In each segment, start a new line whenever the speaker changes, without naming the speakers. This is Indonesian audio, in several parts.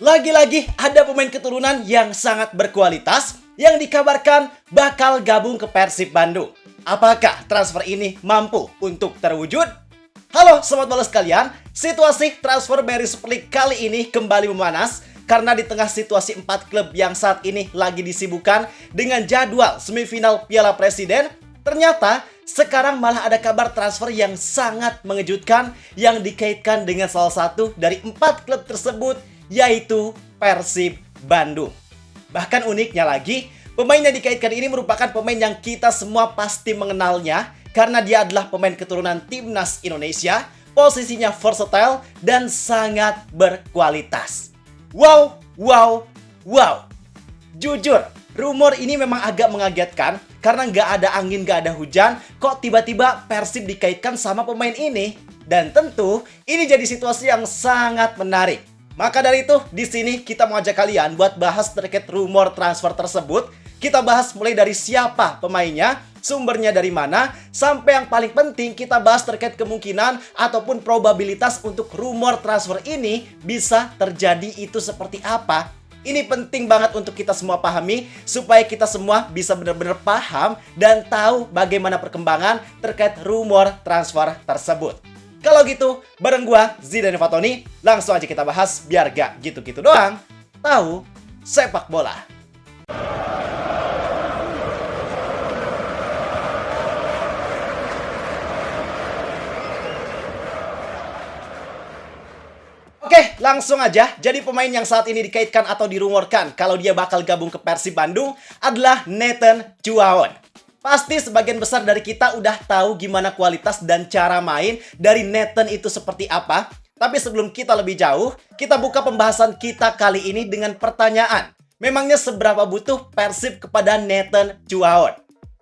Lagi-lagi ada pemain keturunan yang sangat berkualitas yang dikabarkan bakal gabung ke Persib Bandung. Apakah transfer ini mampu untuk terwujud? Halo sobat bola sekalian, situasi transfer Mary Super League kali ini kembali memanas karena di tengah situasi 4 klub yang saat ini lagi disibukkan dengan jadwal semifinal Piala Presiden, ternyata sekarang malah ada kabar transfer yang sangat mengejutkan yang dikaitkan dengan salah satu dari 4 klub tersebut, yaitu Persib Bandung. Bahkan uniknya lagi, pemain yang dikaitkan ini merupakan pemain yang kita semua pasti mengenalnya karena dia adalah pemain keturunan Timnas Indonesia, posisinya versatile dan sangat berkualitas. Wow. Jujur, rumor ini memang agak mengagetkan karena nggak ada angin, nggak ada hujan, kok tiba-tiba Persib dikaitkan sama pemain ini. Dan tentu, ini jadi situasi yang sangat menarik. Maka dari itu, di sini kita mau ajak kalian buat bahas terkait rumor transfer tersebut. Kita bahas mulai dari siapa pemainnya, sumbernya dari mana, sampai yang paling penting kita bahas terkait kemungkinan ataupun probabilitas untuk rumor transfer ini bisa terjadi itu seperti apa. Ini penting banget untuk kita semua pahami supaya kita semua bisa benar-benar paham dan tahu bagaimana perkembangan terkait rumor transfer tersebut. Kalau gitu, bareng gua, Zidane Fatoni, langsung aja kita bahas biar gak gitu-gitu doang. Tahu sepak bola. Oke, langsung aja. Jadi pemain yang saat ini dikaitkan atau dirumorkan kalau dia bakal gabung ke Persib Bandung adalah Nathan Chuaon. Pasti sebagian besar dari kita udah tahu gimana kualitas dan cara main dari Nathan itu seperti apa. Tapi sebelum kita lebih jauh, kita buka pembahasan kita kali ini dengan pertanyaan. Memangnya seberapa butuh Persib kepada Nathan Chuaon?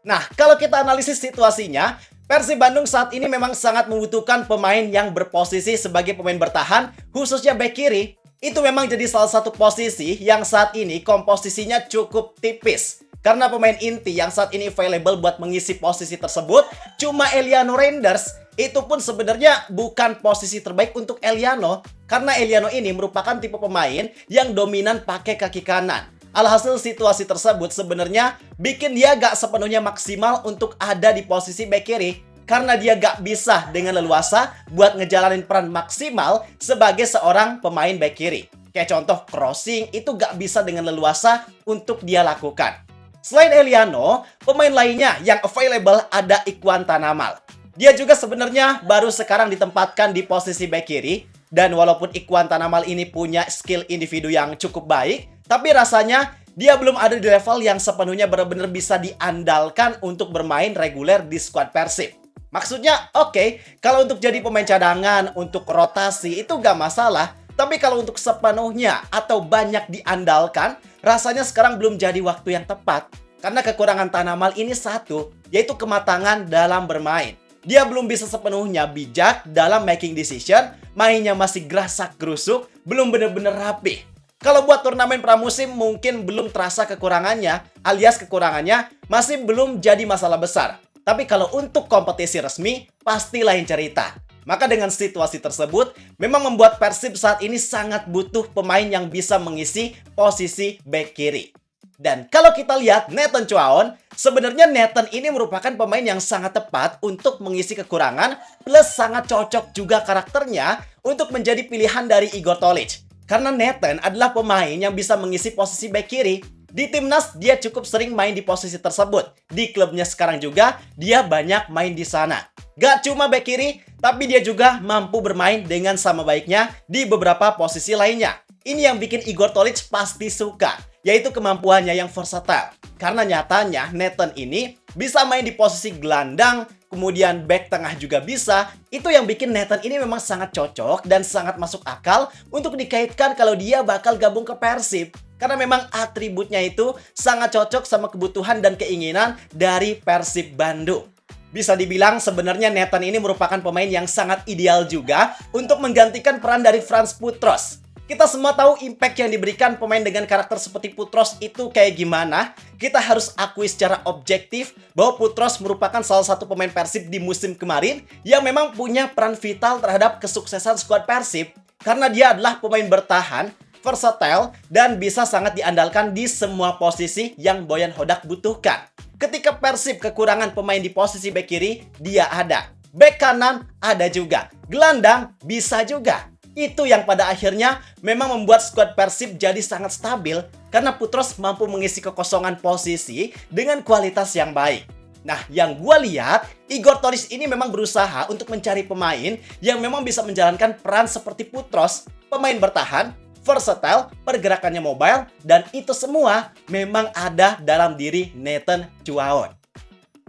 Nah, kalau kita analisis situasinya, Persib Bandung saat ini memang sangat membutuhkan pemain yang berposisi sebagai pemain bertahan, khususnya bek kiri. Itu memang jadi salah satu posisi yang saat ini komposisinya cukup tipis. Karena pemain inti yang saat ini available buat mengisi posisi tersebut cuma Eliano Reinders. Itu pun sebenarnya bukan posisi terbaik untuk Eliano, karena Eliano ini merupakan tipe pemain yang dominan pakai kaki kanan. Alhasil situasi tersebut sebenarnya bikin dia gak sepenuhnya maksimal untuk ada di posisi bek kiri, karena dia gak bisa dengan leluasa buat ngejalanin peran maksimal sebagai seorang pemain bek kiri. Kayak contoh crossing itu gak bisa dengan leluasa untuk dia lakukan. Selain Eliano, pemain lainnya yang available ada Ikhwan Tanamal. Dia juga sebenarnya baru sekarang ditempatkan di posisi bek kiri. Dan walaupun Ikhwan Tanamal ini punya skill individu yang cukup baik, tapi rasanya dia belum ada di level yang sepenuhnya benar-benar bisa diandalkan untuk bermain reguler di skuad Persib. Maksudnya, oke, kalau untuk jadi pemain cadangan, untuk rotasi itu gak masalah. Tapi kalau untuk sepenuhnya atau banyak diandalkan, rasanya sekarang belum jadi waktu yang tepat. Karena kekurangan Tanamal ini satu, yaitu kematangan dalam bermain. Dia belum bisa sepenuhnya bijak dalam making decision, mainnya masih gerasak-gerusuk, belum benar-benar rapi. Kalau buat turnamen pramusim mungkin belum terasa kekurangannya, alias kekurangannya masih belum jadi masalah besar. Tapi kalau untuk kompetisi resmi, pasti lain cerita. Maka dengan situasi tersebut, memang membuat Persib saat ini sangat butuh pemain yang bisa mengisi posisi bek kiri. Dan kalau kita lihat Nathan Chuaon, sebenarnya Nathan ini merupakan pemain yang sangat tepat untuk mengisi kekurangan, plus sangat cocok juga karakternya untuk menjadi pilihan dari Igor Tolić. Karena Nathan adalah pemain yang bisa mengisi posisi bek kiri. Di timnas dia cukup sering main di posisi tersebut. Di klubnya sekarang juga dia banyak main di sana. Gak cuma bek kiri, tapi dia juga mampu bermain dengan sama baiknya di beberapa posisi lainnya. Ini yang bikin Igor Tolić pasti suka, yaitu kemampuannya yang versatile. Karena nyatanya Nathan ini bisa main di posisi gelandang, kemudian back tengah juga bisa. Itu yang bikin Nathan ini memang sangat cocok dan sangat masuk akal untuk dikaitkan kalau dia bakal gabung ke Persib. Karena memang atributnya itu sangat cocok sama kebutuhan dan keinginan dari Persib Bandung. Bisa dibilang sebenarnya Nathan ini merupakan pemain yang sangat ideal juga untuk menggantikan peran dari Frans Putros. Kita semua tahu impact yang diberikan pemain dengan karakter seperti Putros itu kayak gimana. Kita harus akui secara objektif bahwa Putros merupakan salah satu pemain Persib di musim kemarin yang memang punya peran vital terhadap kesuksesan skuad Persib. Karena dia adalah pemain bertahan versatile, dan bisa sangat diandalkan di semua posisi yang Boyan Hodak butuhkan. Ketika Persib kekurangan pemain di posisi bek kiri, dia ada. Bek kanan ada juga. Gelandang bisa juga. Itu yang pada akhirnya memang membuat skuad Persib jadi sangat stabil karena Putros mampu mengisi kekosongan posisi dengan kualitas yang baik. Nah, yang gue lihat, Igor Toris ini memang berusaha untuk mencari pemain yang memang bisa menjalankan peran seperti Putros, pemain bertahan, versatile, pergerakannya mobile, dan itu semua memang ada dalam diri Nathan Chuaon.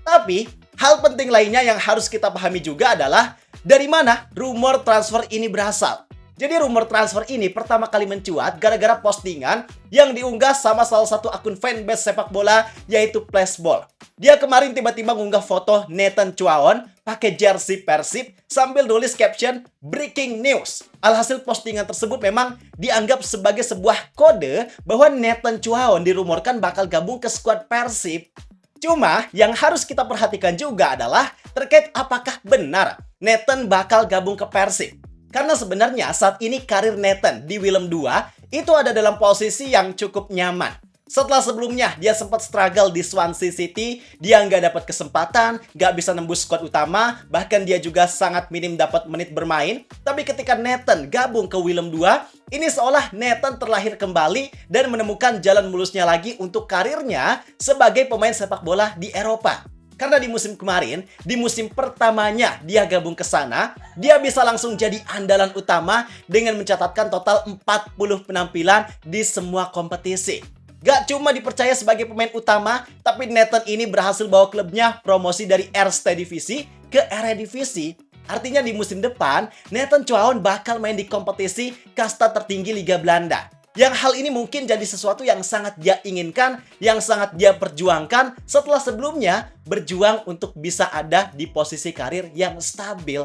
Tapi, hal penting lainnya yang harus kita pahami juga adalah dari mana rumor transfer ini berasal. Jadi rumor transfer ini pertama kali mencuat gara-gara postingan yang diunggah sama salah satu akun fanbase sepak bola yaitu Flashball. Dia kemarin tiba-tiba mengunggah foto Nathan Chuaon pakai jersey Persib sambil nulis caption Breaking News. Alhasil postingan tersebut memang dianggap sebagai sebuah kode bahwa Nathan Chuaon dirumorkan bakal gabung ke skuad Persib. Cuma yang harus kita perhatikan juga adalah terkait apakah benar Nathan bakal gabung ke Persib. Karena sebenarnya saat ini karir Nathan di Willem II itu ada dalam posisi yang cukup nyaman. Setelah sebelumnya dia sempat struggle di Swansea City, dia nggak dapat kesempatan, nggak bisa nembus skuad utama, bahkan dia juga sangat minim dapat menit bermain. Tapi ketika Nathan gabung ke Willem II, ini seolah Nathan terlahir kembali dan menemukan jalan mulusnya lagi untuk karirnya sebagai pemain sepak bola di Eropa. Karena di musim kemarin, di musim pertamanya dia gabung ke sana, dia bisa langsung jadi andalan utama dengan mencatatkan total 40 penampilan di semua kompetisi. Gak cuma dipercaya sebagai pemain utama, tapi Nathan ini berhasil bawa klubnya promosi dari Eerste Divisie ke Eredivisie. Artinya di musim depan, Nathan Chuaon bakal main di kompetisi kasta tertinggi Liga Belanda. Yang hal ini mungkin jadi sesuatu yang sangat dia inginkan, yang sangat dia perjuangkan setelah sebelumnya berjuang untuk bisa ada di posisi karir yang stabil.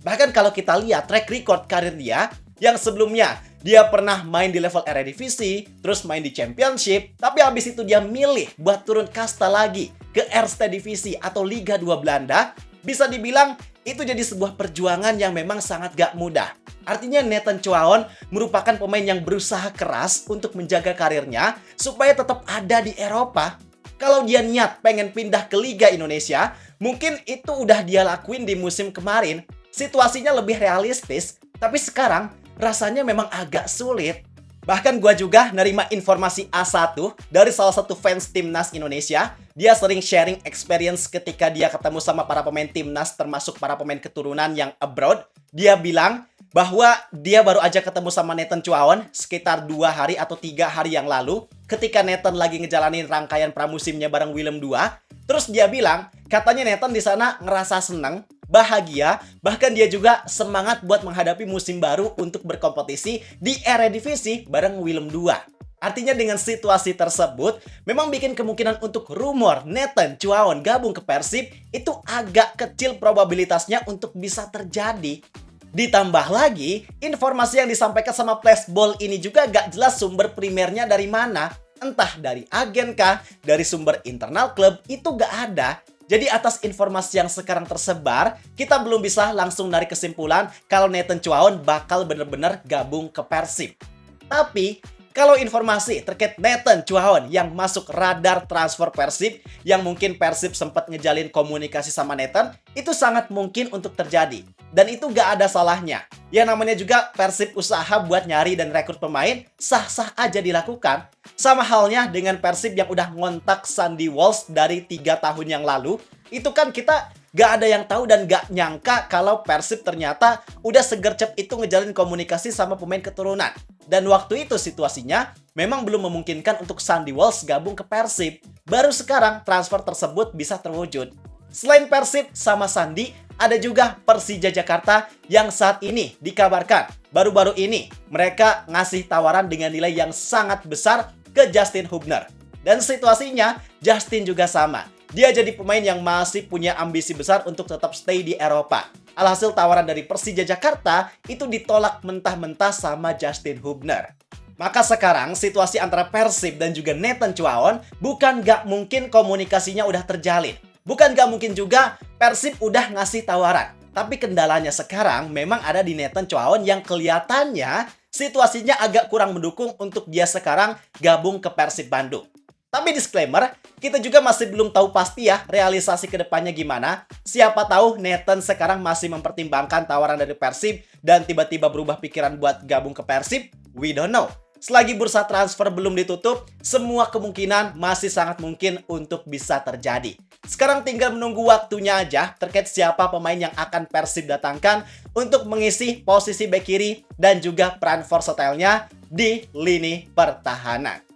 Bahkan kalau kita lihat track record karir dia, yang sebelumnya dia pernah main di level Eredivisie, terus main di Championship, tapi habis itu dia milih buat turun kasta lagi ke Eerste Divisie atau Liga 2 Belanda, bisa dibilang itu jadi sebuah perjuangan yang memang sangat gak mudah. Artinya Nathan Chuaon merupakan pemain yang berusaha keras untuk menjaga karirnya supaya tetap ada di Eropa. Kalau dia niat pengen pindah ke Liga Indonesia, mungkin itu udah dia lakuin di musim kemarin. Situasinya lebih realistis, tapi sekarang rasanya memang agak sulit. Bahkan gue juga nerima informasi A1 dari salah satu fans Timnas Indonesia. Dia sering sharing experience ketika dia ketemu sama para pemain Timnas, termasuk para pemain keturunan yang abroad. Dia bilang bahwa dia baru aja ketemu sama Nathan Chuaon sekitar 2 hari atau 3 hari yang lalu ketika Nathan lagi ngejalanin rangkaian pramusimnya bareng Willem II. Terus dia bilang, katanya Nathan di sana ngerasa seneng, bahagia, bahkan dia juga semangat buat menghadapi musim baru untuk berkompetisi di Eredivisie bareng Willem II. Artinya dengan situasi tersebut, memang bikin kemungkinan untuk rumor Nathan Chuaon gabung ke Persib itu agak kecil probabilitasnya untuk bisa terjadi. Ditambah lagi, informasi yang disampaikan sama Flashball ini juga gak jelas sumber primernya dari mana. Entah dari agen kah, dari sumber internal klub, itu gak ada. Jadi atas informasi yang sekarang tersebar, kita belum bisa langsung narik kesimpulan kalau Nathan Chuaon bakal bener-bener gabung ke Persib. Tapi, kalau informasi terkait Nathan Chuaon yang masuk radar transfer Persib, yang mungkin Persib sempat ngejalin komunikasi sama Nathan, itu sangat mungkin untuk terjadi. Dan itu gak ada salahnya. Ya namanya juga Persib usaha buat nyari dan rekrut pemain, sah-sah aja dilakukan. Sama halnya dengan Persib yang udah ngontak Sandy Walsh dari 3 tahun yang lalu. Itu kan kita gak ada yang tahu dan gak nyangka kalau Persib ternyata udah segercep itu ngejalin komunikasi sama pemain keturunan. Dan waktu itu situasinya memang belum memungkinkan untuk Sandy Walsh gabung ke Persib. Baru sekarang transfer tersebut bisa terwujud. Selain Persib sama Sandy, ada juga Persija Jakarta yang saat ini dikabarkan baru-baru ini mereka ngasih tawaran dengan nilai yang sangat besar ke Justin Hubner. Dan situasinya Justin juga sama. Dia jadi pemain yang masih punya ambisi besar untuk tetap stay di Eropa. Alhasil tawaran dari Persija Jakarta itu ditolak mentah-mentah sama Justin Hubner. Maka sekarang situasi antara Persib dan juga Nathan Chuaon bukan gak mungkin komunikasinya udah terjalin. Bukan gak mungkin juga Persib udah ngasih tawaran. Tapi kendalanya sekarang memang ada di Nathan Chuaon yang kelihatannya situasinya agak kurang mendukung untuk dia sekarang gabung ke Persib Bandung. Tapi disclaimer, kita juga masih belum tahu pasti ya realisasi kedepannya gimana. Siapa tahu Nathan sekarang masih mempertimbangkan tawaran dari Persib dan tiba-tiba berubah pikiran buat gabung ke Persib. We don't know. Selagi bursa transfer belum ditutup, semua kemungkinan masih sangat mungkin untuk bisa terjadi. Sekarang tinggal menunggu waktunya aja terkait siapa pemain yang akan Persib datangkan untuk mengisi posisi bek kiri dan juga peran versatile-nya di lini pertahanan.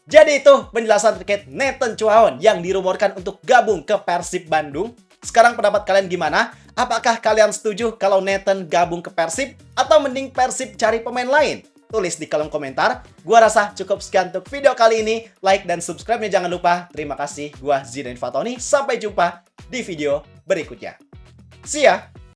Jadi itu penjelasan terkait Nathan Chuaon yang dirumorkan untuk gabung ke Persib Bandung. Sekarang pendapat kalian gimana? Apakah kalian setuju kalau Nathan gabung ke Persib? Atau mending Persib cari pemain lain? Tulis di kolom komentar. Gua rasa cukup sekian untuk video kali ini. Like dan subscribe-nya jangan lupa. Terima kasih. Gua Zidan Fatoni. Sampai jumpa di video berikutnya. See ya!